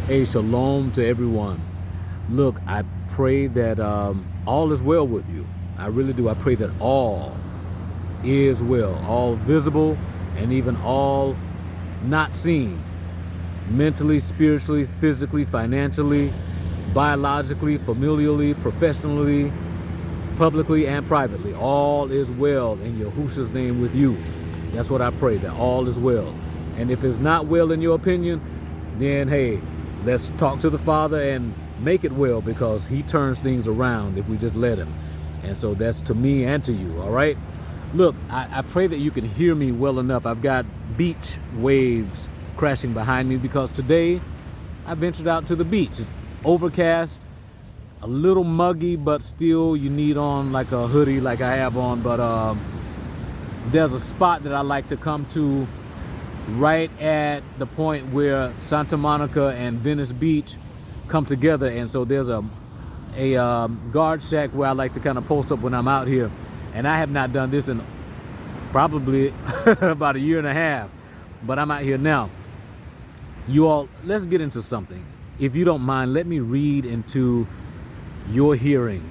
Hey, shalom to everyone. Look, I pray that all is well with you. I really do. I pray that all is well, all visible and even all not seen, mentally, spiritually, physically, financially, biologically, familially, professionally, publicly, and privately. All is well in Yahushua's name with you. That's what I pray, that all is well. And if it's not well in your opinion, then hey, let's talk to the Father and make it well, because he turns things around if we just let him. And so that's to me and to you, all right? Look, I pray that you can hear me well enough. I've got beach waves crashing behind me because today I ventured out to the beach. It's overcast, a little muggy, but still you need on like a hoodie like I have on. But there's a spot that I like to come to right at the point where Santa Monica and Venice Beach come together. And so there's a guard shack where I like to kind of post up when I'm out here. And I have not done this in probably about a year and a half, but I'm out here now. You all, let's get into something. If you don't mind, let me read into your hearing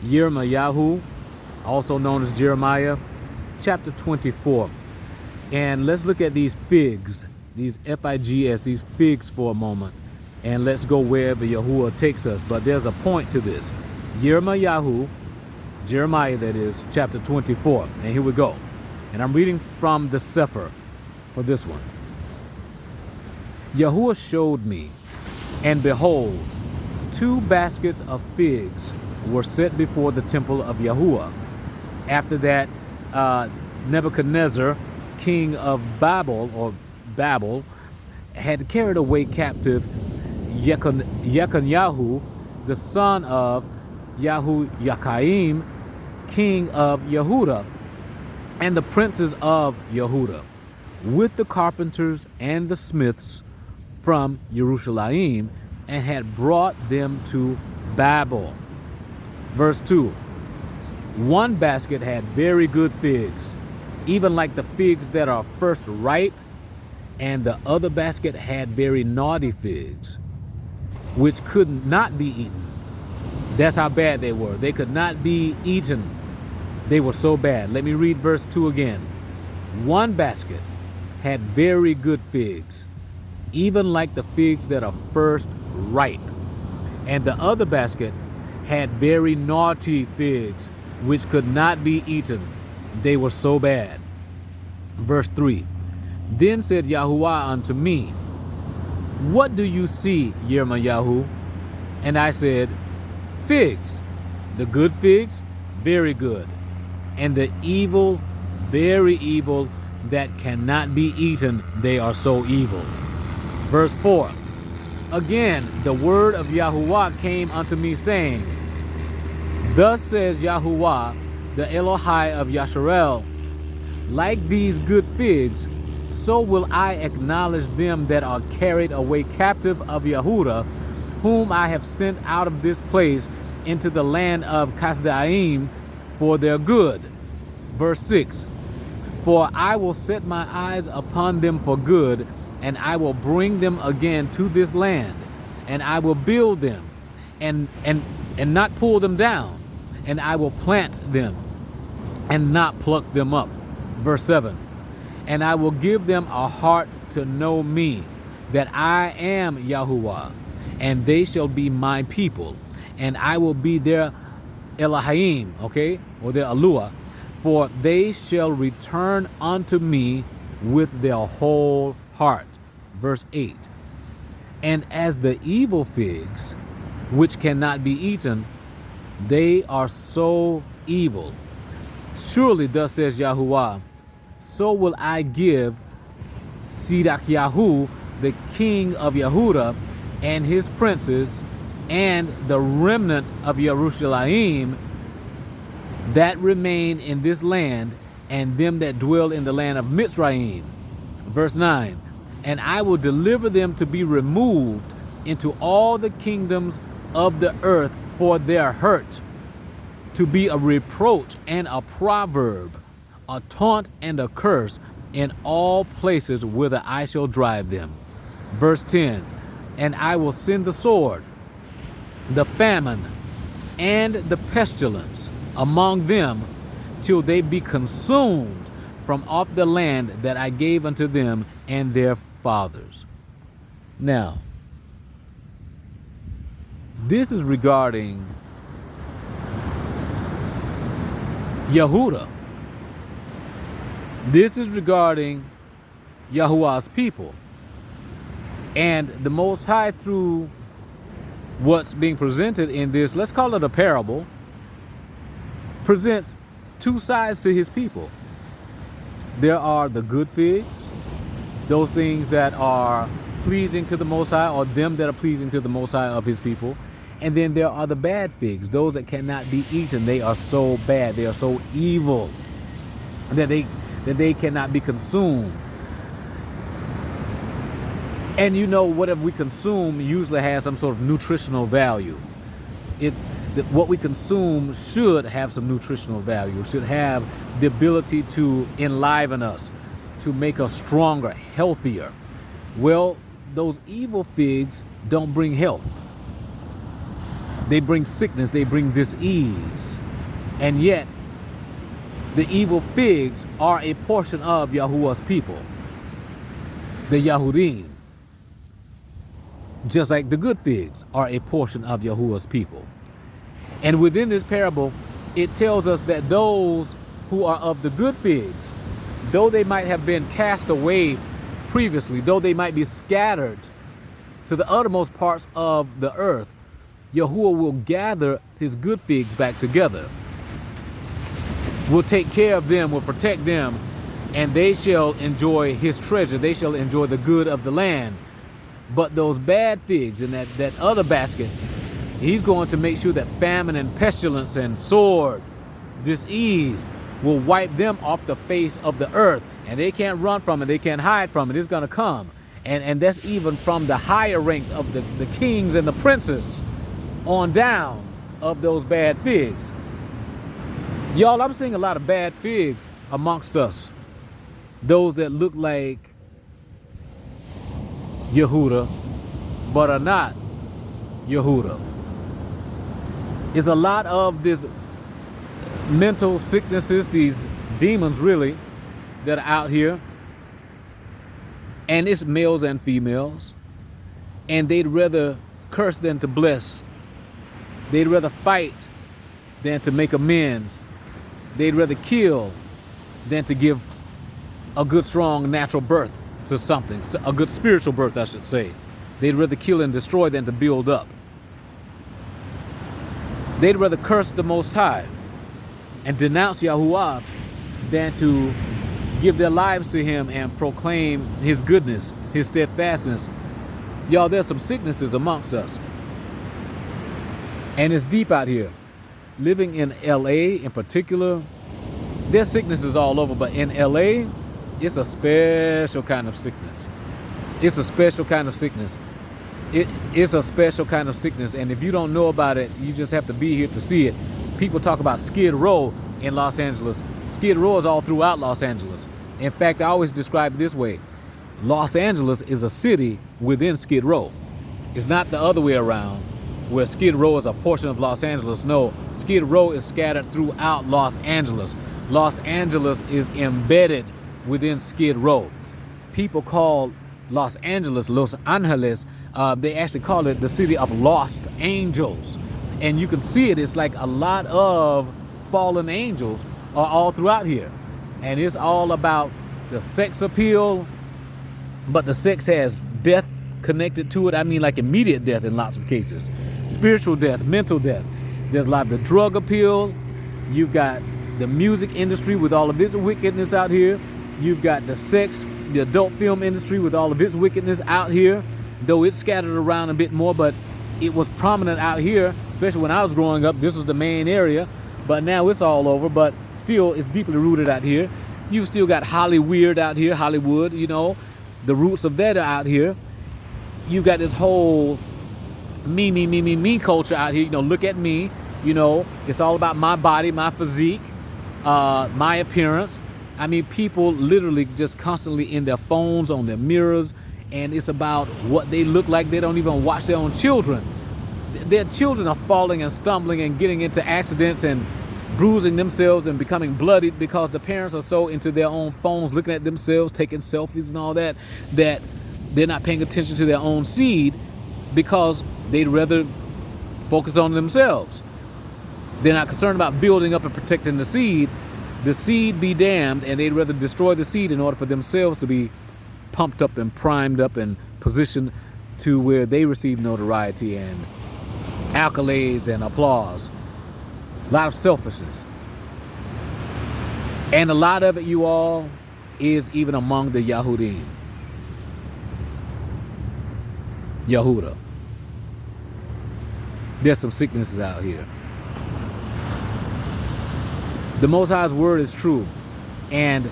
Yirmeyahu, also known as Jeremiah, chapter 24. And let's look at these figs, these F-I-G-S, these figs for a moment. And let's go wherever Yahuwah takes us. But there's a point to this. Yirmeyahu, Jeremiah that is, chapter 24. And here we go. And I'm reading from the Sefer for this one. Yahuwah showed me, and behold, 2 baskets of figs were set before the temple of Yahuwah. After that, Nebuchadnezzar, king of Babel, had carried away captive Yirmeyahu, the son of Yahuyakim, king of Yehuda, and the princes of Yehuda, with the carpenters and the smiths from Jerusalem, and had brought them to Babel. Verse 2. 1 basket had very good figs, even like the figs that are first ripe, and the other basket had very naughty figs, which could not be eaten. That's how bad they were. They could not be eaten. They were so bad. Let me read verse 2 again. 1 basket had very good figs, even like the figs that are first ripe, and the other basket had very naughty figs, which could not be eaten. They were so bad. Verse 3. Then said Yahuwah unto me, What do you see, Yirmeyahu? And I said, Figs. The good figs, very good. And the evil, very evil, that cannot be eaten, they are so evil. Verse 4. Again, the word of Yahuwah came unto me, saying, Thus says Yahuwah, the Elohai of Yasharel, like these good figs, so will I acknowledge them that are carried away captive of Yehuda, whom I have sent out of this place into the land of Kasdaim for their good. Verse 6. For I will set my eyes upon them for good, and I will bring them again to this land, and I will build them and not pull them down, and I will plant them and not pluck them up. Verse 7. And I will give them a heart to know me, that I am Yahuwah, and they shall be my people, and I will be their Elohim, okay, or their Alua, for they shall return unto me with their whole heart. Verse 8. And as the evil figs, which cannot be eaten, they are so evil. Surely, thus says Yahuwah, so will I give Sidakyahu, the king of Yehuda, and his princes, and the remnant of Jerusalem that remain in this land, and them that dwell in the land of Mitzrayim. Verse 9. And I will deliver them to be removed into all the kingdoms of the earth for their hurt, to be a reproach and a proverb, a taunt and a curse in all places whither I shall drive them. Verse 10. and I will send the sword, the famine, and the pestilence among them, till they be consumed from off the land that I gave unto them and their fathers. Now, this is regarding Yehudah. This is regarding Yahuwah's people. And the Most High, through what's being presented in this, let's call it a parable, presents two sides to his people. There are the good figs, those things that are pleasing to the Most High, or them that are pleasing to the Most High of his people. And then there are the bad figs, those that cannot be eaten. They are so bad, they are so evil that they cannot be consumed. And you know, whatever we consume usually has some sort of nutritional value. It's what we consume should have some nutritional value, should have the ability to enliven us, to make us stronger, healthier. Well, those evil figs don't bring health. They bring sickness, they bring dis-ease. And yet, the evil figs are a portion of Yahuwah's people, the Yahudim. Just like the good figs are a portion of Yahuwah's people. And within this parable, it tells us that those who are of the good figs, though they might have been cast away previously, though they might be scattered to the uttermost parts of the earth, Yahuwah will gather his good figs back together, will take care of them, will protect them, and they shall enjoy his treasure. They shall enjoy the good of the land. But those bad figs in that other basket, he's going to make sure that famine and pestilence and sword, dis-ease, will wipe them off the face of the earth. And they can't run from it. They can't hide from it. It's going to come. And that's even from the higher ranks of the kings and the princes on down of those bad figs. Y'all, I'm seeing a lot of bad figs amongst us. Those that look like Yehudah, but are not Yehudah. It's a lot of this mental sicknesses, these demons really, that are out here. And it's males and females. And they'd rather curse than to bless. They'd rather fight than to make amends. They'd rather kill than to give a good, strong, natural birth to something. A good spiritual birth, I should say. They'd rather kill and destroy than to build up. They'd rather curse the Most High and denounce Yahuwah than to give their lives to him and proclaim his goodness, his steadfastness. Y'all, there's some sicknesses amongst us. And it's deep out here. Living in LA in particular, there's sicknesses all over, but in LA, it's a special kind of sickness. It's a special kind of sickness. It's a special kind of sickness, and if you don't know about it, you just have to be here to see it. People talk about Skid Row in Los Angeles. Skid Row is all throughout Los Angeles. In fact, I always describe it this way. Los Angeles is a city within Skid Row. It's not the other way around, where Skid Row is a portion of Los Angeles. No, Skid Row is scattered throughout Los Angeles. Los Angeles is embedded within Skid Row. People call Los Angeles, Los Angeles, they actually call it the city of lost angels. And you can see it, it's like a lot of fallen angels are all throughout here. And it's all about the sex appeal, but the sex has death connected to it. I mean, like immediate death in lots of cases. Spiritual death, mental death. There's a lot of the drug appeal. You've got the music industry with all of this wickedness out here. You've got the adult film industry with all of its wickedness out here, though it's scattered around a bit more, but it was prominent out here, especially when I was growing up. This was the main area, but now it's all over, but still it's deeply rooted out here. You still got Hollywood out here, Hollywood, you know, the roots of that are out here. You've got this whole me culture out here, you know, look at me, you know, it's all about my body, my physique, my appearance. I mean, people literally just constantly in their phones, on their mirrors, and it's about what they look like. They don't even watch their own children. Their children are falling and stumbling and getting into accidents and bruising themselves and becoming bloodied because the parents are so into their own phones, looking at themselves, taking selfies and all that, that they're not paying attention to their own seed because they'd rather focus on themselves. They're not concerned about building up and protecting the seed. The seed be damned, and they'd rather destroy the seed in order for themselves to be pumped up and primed up and positioned to where they receive notoriety and accolades and applause. A lot of selfishness. And a lot of it, you all, is even among the Yahudim. Yahudah. There's some sicknesses out here. The Most High's word is true. And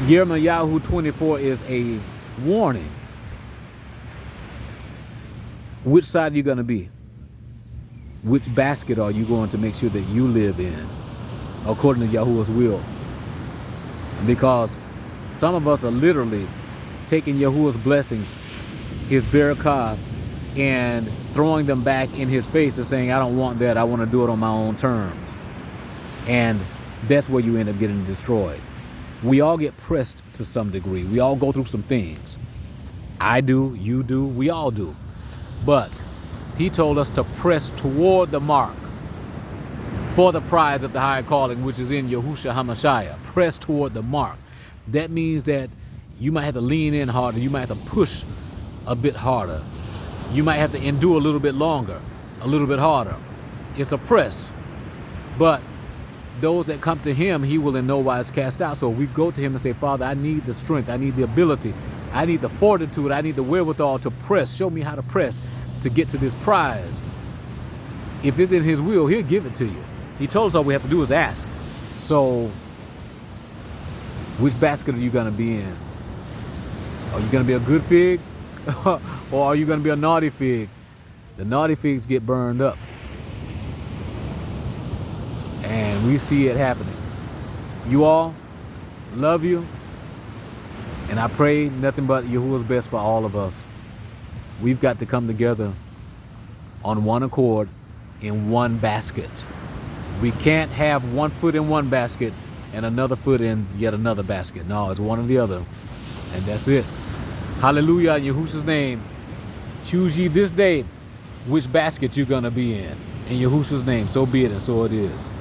Yirmeyahu 24 is a warning. Which side are you going to be? Which basket are you going to make sure that you live in according to Yahuwah's will? Because some of us are literally taking Yahuwah's blessings, his barakah, and throwing them back in his face and saying, I don't want that. I want to do it on my own terms. And that's where you end up getting destroyed. We all get pressed to some degree. We all go through some things. I do, you do, we all do. But he told us to press toward the mark for the prize of the higher calling, which is in Yahushua HaMashiach. Press toward the mark. That means that you might have to lean in harder. You might have to push a bit harder. You might have to endure a little bit longer, a little bit harder. It's a press. But those that come to him, he will in no wise cast out. So if we go to him and say, Father, I need the strength, I need the ability, I need the fortitude, I need the wherewithal to press. Show me how to press to get to this prize. If it's in his will, he'll give it to you. He told us all we have to do is ask. So which basket are you going to be in? Are you going to be a good fig? Or are you going to be a naughty fig? The naughty figs get burned up. And we see it happening. You all, love you. And I pray nothing but Yahuwah's best for all of us. We've got to come together on one accord in one basket. We can't have one foot in one basket and another foot in yet another basket. No, it's one or the other. And that's it. Hallelujah in Yahushua's name. Choose ye this day which basket you're going to be in. In Yahushua's name, so be it and so it is.